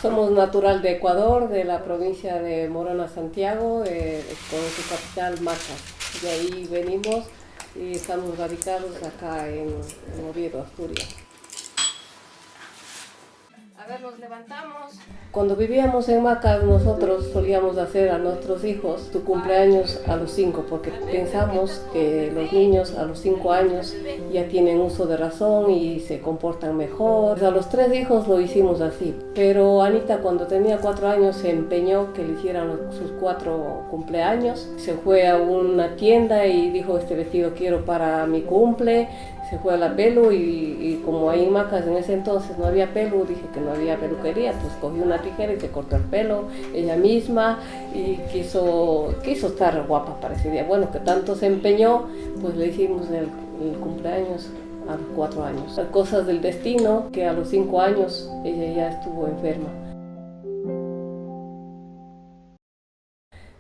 Somos natural de Ecuador, de la provincia de Morona, Santiago, con su capital Macas. De ahí venimos y estamos radicados acá en Oviedo, Asturias. A ver, nos levantamos. Cuando vivíamos en Macas, nosotros solíamos hacer a nuestros hijos su cumpleaños a los 5, porque pensamos que los niños a los 5 años ya tienen uso de razón y se comportan mejor. A los 3 hijos lo hicimos así, pero Anita cuando tenía 4 años se empeñó que le hicieran sus 4 cumpleaños. Se fue a una tienda y dijo: este vestido quiero para mi cumple. Se fue a la pelu y como ahí en Macas en ese entonces no había pelu, dije que no había peluquería, pues cogió una tijera y se cortó el pelo ella misma y quiso estar guapa para ese día. Bueno, que tanto se empeñó, pues le hicimos el cumpleaños a los 4 años. Cosas del destino, que a los 5 años ella ya estuvo enferma.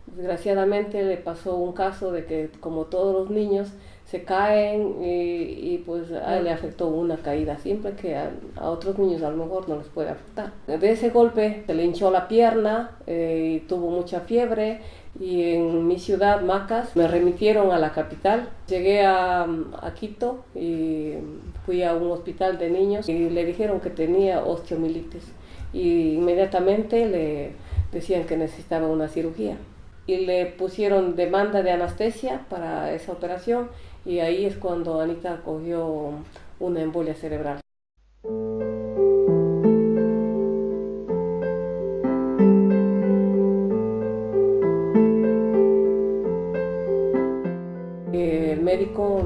Desgraciadamente le pasó un caso de que, como todos los niños, se caen y pues a él le afectó una caída simple que a otros niños a lo mejor no les puede afectar. De ese golpe se le hinchó la pierna y tuvo mucha fiebre, y en mi ciudad, Macas, me remitieron a la capital. Llegué a Quito y fui a un hospital de niños y le dijeron que tenía osteomielitis y inmediatamente le decían que necesitaba una cirugía. Y le pusieron demanda de anestesia para esa operación, y ahí es cuando Anita cogió una embolia cerebral. El médico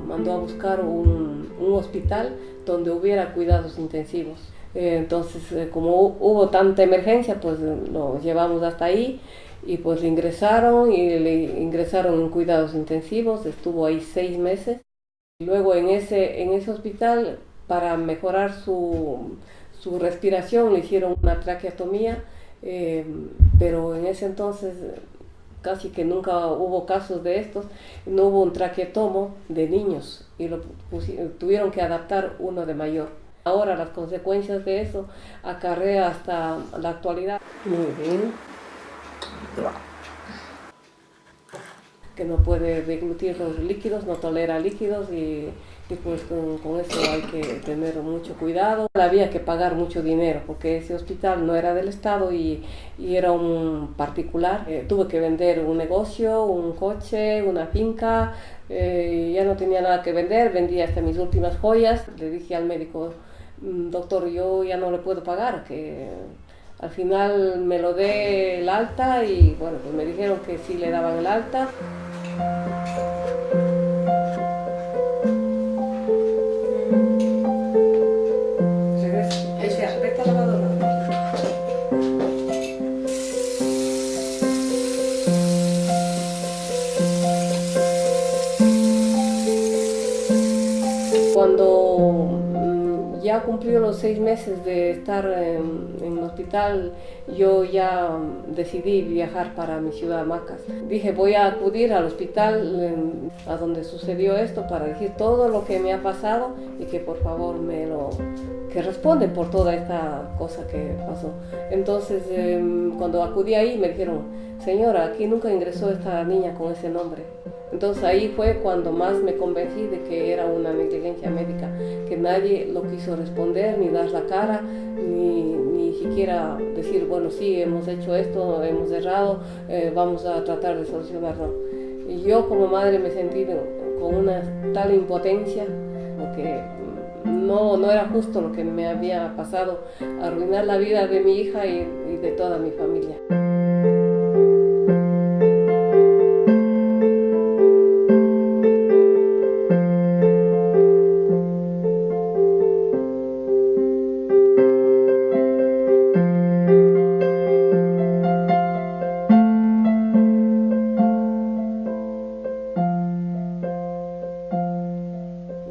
mandó a buscar un hospital donde hubiera cuidados intensivos. Entonces, como hubo tanta emergencia, pues lo llevamos hasta ahí. Y pues le ingresaron en cuidados intensivos, estuvo ahí 6 meses. Luego en ese hospital, para mejorar su respiración, le hicieron una traqueotomía, pero en ese entonces casi que nunca hubo casos de estos, no hubo un traqueotomo de niños y tuvieron que adaptar uno de mayor. Ahora las consecuencias de eso acarrea hasta la actualidad. Muy bien. Que no puede deglutir los líquidos, no tolera líquidos y pues con eso hay que tener mucho cuidado. Había que pagar mucho dinero porque ese hospital no era del Estado y era un particular. Tuve que vender un negocio, un coche, una finca, ya no tenía nada que vender, vendí hasta mis últimas joyas. Le dije al médico: doctor, yo ya no le puedo pagar, que al final me lo dé el alta, y bueno, pues me dijeron que sí le daban el alta. Vete a la lavadora. Cuando ya cumplió los 6 meses de estar en el hospital, yo ya decidí viajar para mi ciudad, Macas. Dije: voy a acudir al hospital a donde sucedió esto para decir todo lo que me ha pasado y que por favor que responden por toda esta cosa que pasó. Entonces, cuando acudí ahí me dijeron: señora, aquí nunca ingresó esta niña con ese nombre. Entonces ahí fue cuando más me convencí de que era una negligencia médica, que nadie lo quiso responder, ni dar la cara, ni siquiera decir: bueno, sí, hemos hecho esto, hemos errado, vamos a tratar de solucionarlo. Y yo como madre me sentí con una tal impotencia, porque no era justo lo que me había pasado, arruinar la vida de mi hija y de toda mi familia.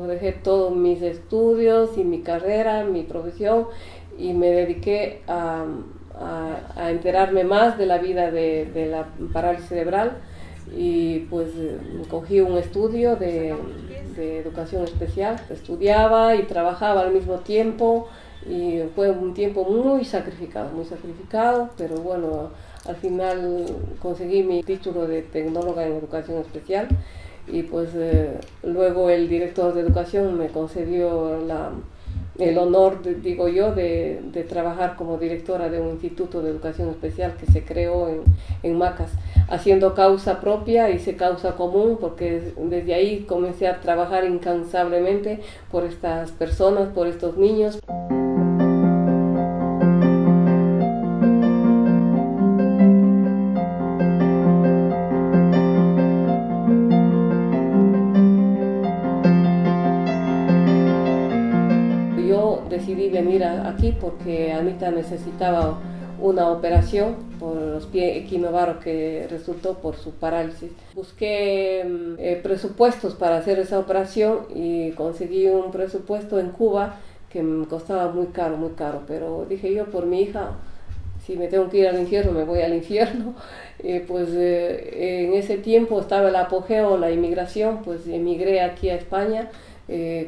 Dejé todos mis estudios y mi carrera, mi profesión, y me dediqué a enterarme más de la vida de la parálisis cerebral, y pues cogí un estudio de educación especial. Estudiaba y trabajaba al mismo tiempo y fue un tiempo muy sacrificado, pero bueno, al final conseguí mi título de tecnóloga en educación especial y pues luego el director de educación me concedió el honor, digo yo, de trabajar como directora de un instituto de educación especial que se creó en Macas, haciendo causa propia, hice causa común, porque desde ahí comencé a trabajar incansablemente por estas personas, por estos niños. Yo decidí venir aquí porque Anita necesitaba una operación por los pies equinovaros que resultó por su parálisis. Busqué presupuestos para hacer esa operación y conseguí un presupuesto en Cuba que me costaba muy caro, pero dije yo por mi hija, si me tengo que ir al infierno, me voy al infierno. En ese tiempo estaba el apogeo, la inmigración, pues emigré aquí a España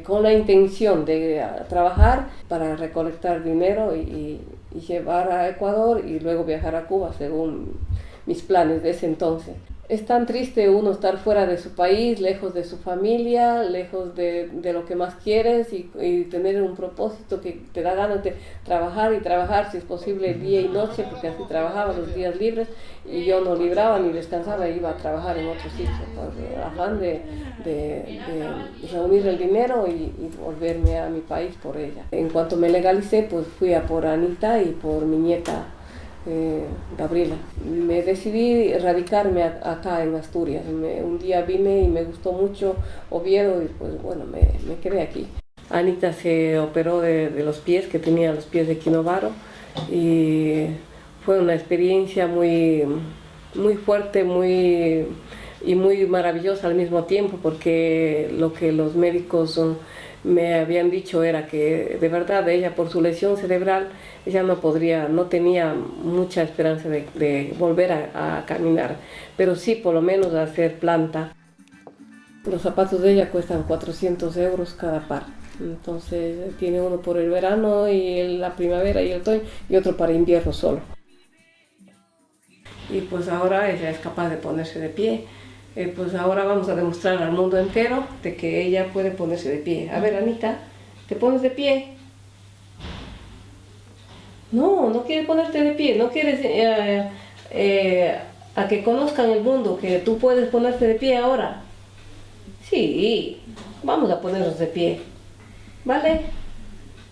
con la intención de trabajar para recolectar dinero y llevar a Ecuador y luego viajar a Cuba según mis planes de ese entonces. Es tan triste uno estar fuera de su país, lejos de su familia, lejos de lo que más quieres y tener un propósito que te da ganas de trabajar y trabajar, si es posible, día y noche, porque así trabajaba los días libres y yo no libraba ni descansaba, iba a trabajar en otro sitio, por afán de reunir el dinero y volverme a mi país por ella. En cuanto me legalicé, pues fui a por Anita y por mi nieta Gabriela. Me decidí radicarme acá en Asturias. Un día vine y me gustó mucho Oviedo y pues bueno, me quedé aquí. Anita se operó de los pies, que tenía los pies de equinovaro, y fue una experiencia muy fuerte, y muy maravillosa al mismo tiempo, porque lo que los médicos me habían dicho era que de verdad ella, por su lesión cerebral, ella no tenía mucha esperanza de volver a caminar, pero sí por lo menos a hacer planta. Los zapatos de ella cuestan 400 euros cada par, entonces tiene uno por el verano y la primavera y el otoño y otro para invierno solo. Y pues ahora ella es capaz de ponerse de pie. Pues ahora vamos a demostrar al mundo entero de que ella puede ponerse de pie. A ver, Anita, ¿te pones de pie? No quieres ponerte de pie, no quieres a que conozcan el mundo, que tú puedes ponerte de pie ahora. Sí, vamos a ponernos de pie, ¿vale?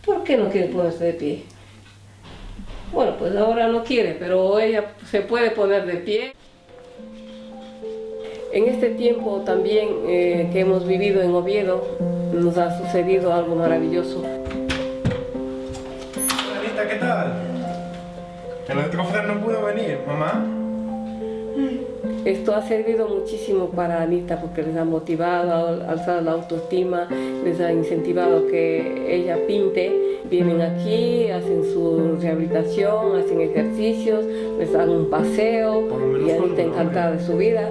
¿Por qué no quieres ponerse de pie? Bueno, pues ahora no quiere, pero ella se puede poner de pie. En este tiempo también que hemos vivido en Oviedo, nos ha sucedido algo maravilloso. Hola Anita, ¿qué tal? El otro Fran no pudo venir, mamá. Esto ha servido muchísimo para Anita porque les ha motivado, ha alzado la autoestima, les ha incentivado que ella pinte. Vienen aquí, hacen su rehabilitación, hacen ejercicios, les dan un paseo y Anita encantada de su vida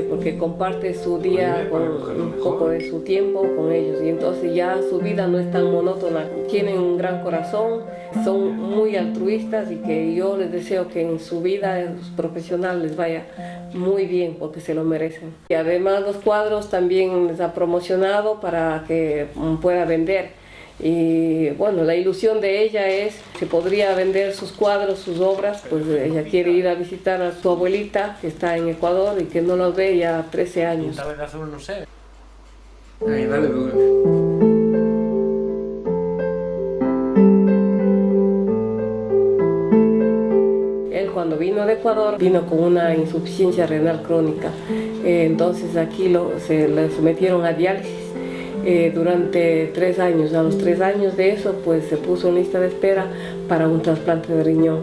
porque comparte su día con un poco de su tiempo con ellos y entonces ya su vida no es tan monótona. Tienen un gran corazón, son muy altruistas y que yo les deseo que en su vida profesional les vaya muy bien porque se lo merecen. Y además los cuadros también les ha promocionado para que pueda vender. Y bueno, la ilusión de ella es que podría vender sus cuadros, sus obras, pues ella quiere ir a visitar a su abuelita que está en Ecuador y que no los ve ya 13 años. Tal vez azul, no sé. Ahí, dale duro. Él cuando vino de Ecuador vino con una insuficiencia renal crónica, entonces aquí se le sometieron a diálisis. Durante 3 años. A los 3 años de eso, pues se puso en lista de espera para un trasplante de riñón.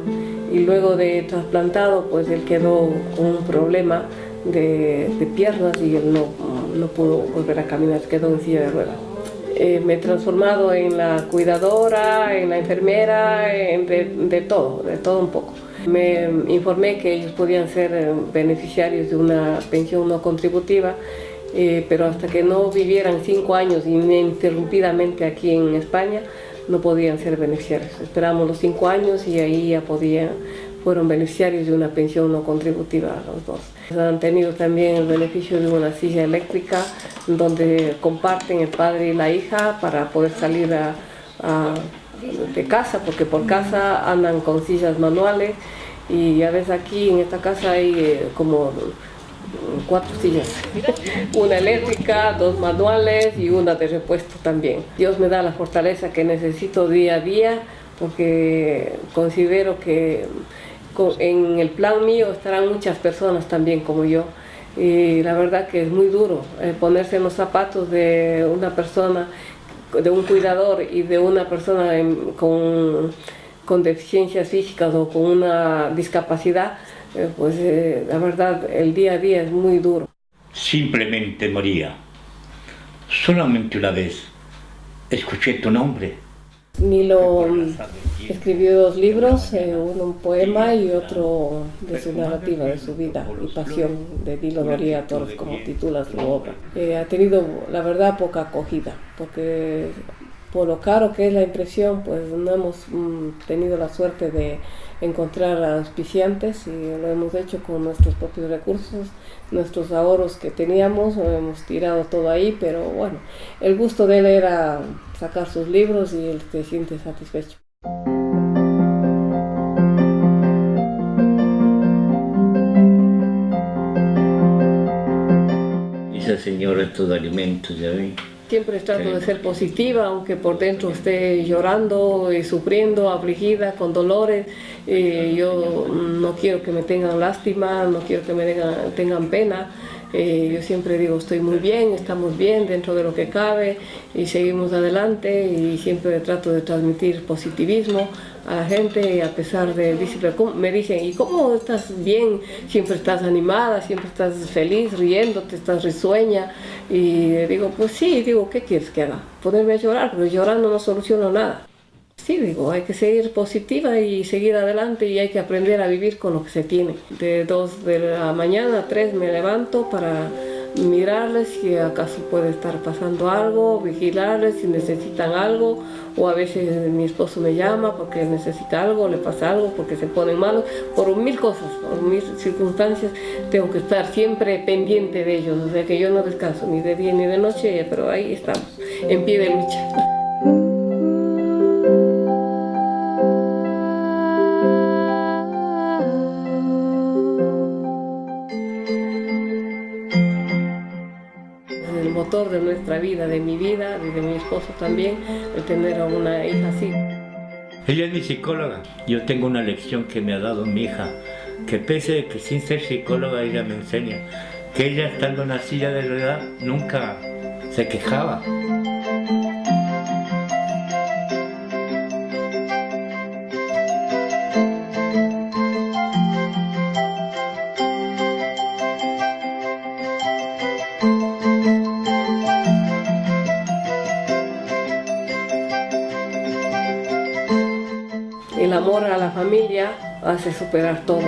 Y luego de trasplantado, pues él quedó con un problema de piernas y él no pudo volver a caminar, quedó en silla de ruedas. Me he transformado en la cuidadora, en la enfermera, de todo un poco. Me informé que ellos podían ser beneficiarios de una pensión no contributiva, pero hasta que no vivieran 5 años ininterrumpidamente aquí en España, no podían ser beneficiarios. Esperamos los 5 años y ahí ya fueron beneficiarios de una pensión no contributiva los dos. Han tenido también el beneficio de una silla eléctrica donde comparten el padre y la hija para poder salir de casa, porque por casa andan con sillas manuales y ya ves aquí en esta casa hay como 4 sillas, una eléctrica, 2 manuales y una de repuesto también. Dios me da la fortaleza que necesito día a día porque considero que en el plan mío estarán muchas personas también como yo y la verdad que es muy duro ponerse en los zapatos de una persona, de un cuidador y de una persona con deficiencias físicas o con una discapacidad. La verdad, el día a día es muy duro. Simplemente moría. Solamente una vez escuché tu nombre. Nilo escribió 2 libros, uno un poema y otro de su narrativa, de su vida y pasión, de Nilo Noría Torres, como titula su obra. Ha tenido, la verdad, poca acogida, porque por lo caro que es la impresión, pues no hemos tenido la suerte de encontrar auspiciantes y lo hemos hecho con nuestros propios recursos, nuestros ahorros que teníamos, lo hemos tirado todo ahí, pero bueno, el gusto de él era sacar sus libros y él se siente satisfecho. Esa señora es todo alimento, ya vi. Siempre trato de ser positiva, aunque por dentro esté llorando y sufriendo, afligida, con dolores. Yo no quiero que me tengan lástima, no quiero que me tengan pena. Yo siempre digo, estoy muy bien, estamos bien dentro de lo que cabe y seguimos adelante y siempre trato de transmitir positivismo a la gente y a pesar de, me dicen, ¿y cómo estás bien? Siempre estás animada, siempre estás feliz, riéndote, estás risueña y digo, pues sí, digo, ¿qué quieres que haga? Ponerme a llorar, pero llorando no soluciono nada. Sí, digo, hay que seguir positiva y seguir adelante y hay que aprender a vivir con lo que se tiene. De 2 de la mañana a 3 me levanto para mirarles si acaso puede estar pasando algo, vigilarles si necesitan algo o a veces mi esposo me llama porque necesita algo, le pasa algo, porque se ponen malos, por 1000 cosas, por 1000 circunstancias tengo que estar siempre pendiente de ellos, o sea que yo no descanso ni de día ni de noche, pero ahí estamos, en pie de lucha. El motor de nuestra vida, de mi vida y de mi esposo también, el tener a una hija así. Ella es mi psicóloga. Yo tengo una lección que me ha dado mi hija, que pese a que sin ser psicóloga ella me enseña, que ella estando en una silla de ruedas nunca se quejaba. El amor a la familia hace superar todo.